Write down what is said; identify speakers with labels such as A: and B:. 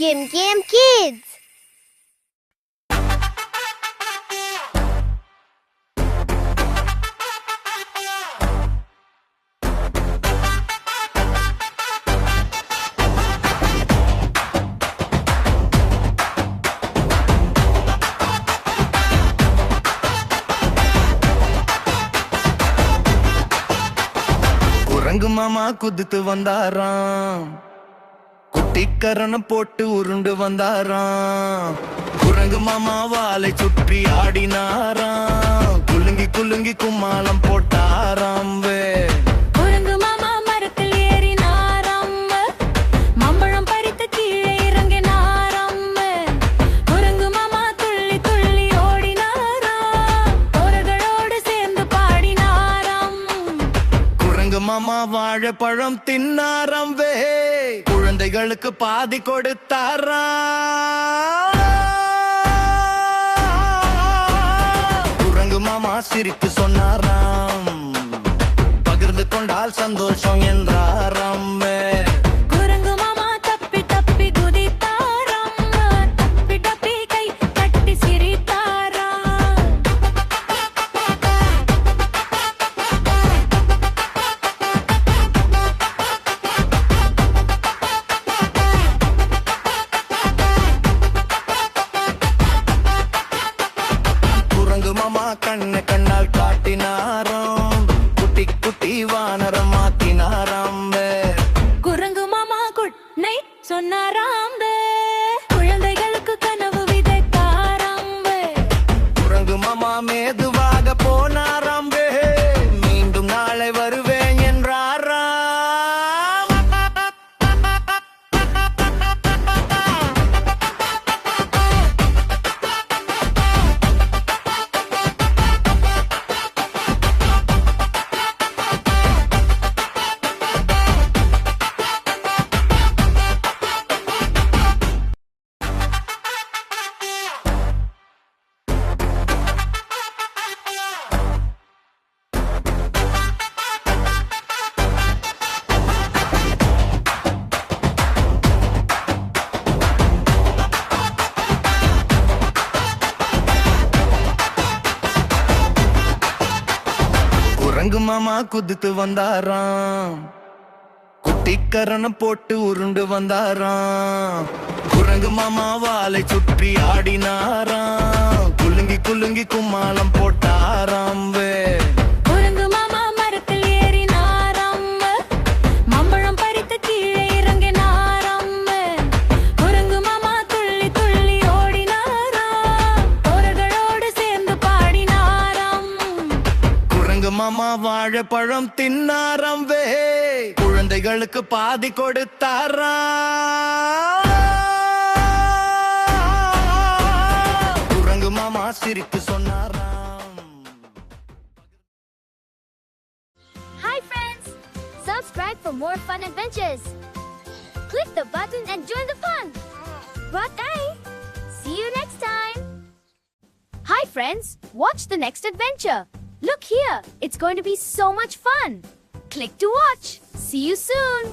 A: Yum Yum Kids.
B: குரங்கு மாமா குதித்து வந்தாராம், குட்டிக்கரணம் போட்டு உருண்டு வந்தாராம். குரங்கு மாமா வாலை சுற்றி ஆடினாராம், குலுங்கி குலுங்கி கும்மாளம் போட்டாராம்.
C: குரங்கு மாமா மரத்தில் ஏறினாராம், மாம்பழம் பறித்து கீழே இறங்கினாராம். குரங்கு மாமா துள்ளி துள்ளி ஓடினாராம், தோழர்களோடு சேர்ந்து பாடினாராம்.
B: குரங்கு மாமா வாழைப்பழம் தின்னாராம், குழந்தைகளுக்கு பாதி கொடுத்தாரா. குரங்கு மாமா சிரித்து சொன்னாராம், பகிர்ந்து கொண்டால் சந்தோஷம் என்றாராம்.
C: குரங்கு மாமா தப்பி தப்பி குதித்தாராம், தப்பி தப்பி கை தட்டி சிரித்தாராம்.
B: குரங்கு மாமா கண்ணை கண்ணால் காட்டினாராம், குட்டி குட்டி வானரம் மாத்தினாராம்.
C: குரங்கு மாமா குட் நைட் சொன்னாராம், குழந்தைகளுக்கு கனவு விதைத்தாராம்.
B: குரங்கு மாமா மேதுவாக போனாராம், மீண்டும் நாளை வருவேன் என்றாராம். குரங்கு மாமா குதித்து வந்தாராம், குட்டிக்கரணம் போட்டு உருண்டு வந்தாராம். குரங்கு மாமா வாலை சுற்றி ஆடினாராம், குலுங்கி குலுங்கி கும்மாளம் போட்டாராம்.
C: குரங்கு மாமா மரத்தில் ஏறினாராம், மாம்பழம் பறித்து கீழே இறங்கினாராம். குரங்கு மாமா துள்ளி துள்ளி ஓடினாராம், தோழர்களோடு சேர்ந்து பாடினாராம்.
B: குரங்கு மாமா வாழைப்பழம் தின்னாராம், குழந்தைகளுக்கு பாதி கொடுத்தாரா. குரங்கு மாமா சிரித்து சொன்னாராம்.
A: Hi friends! Subscribe for more fun adventures. Click the button and join the fun. Bye! See you next time. Hi friends! Watch the next adventure. Look here! It's going to be so much fun. Click to watch. See you soon.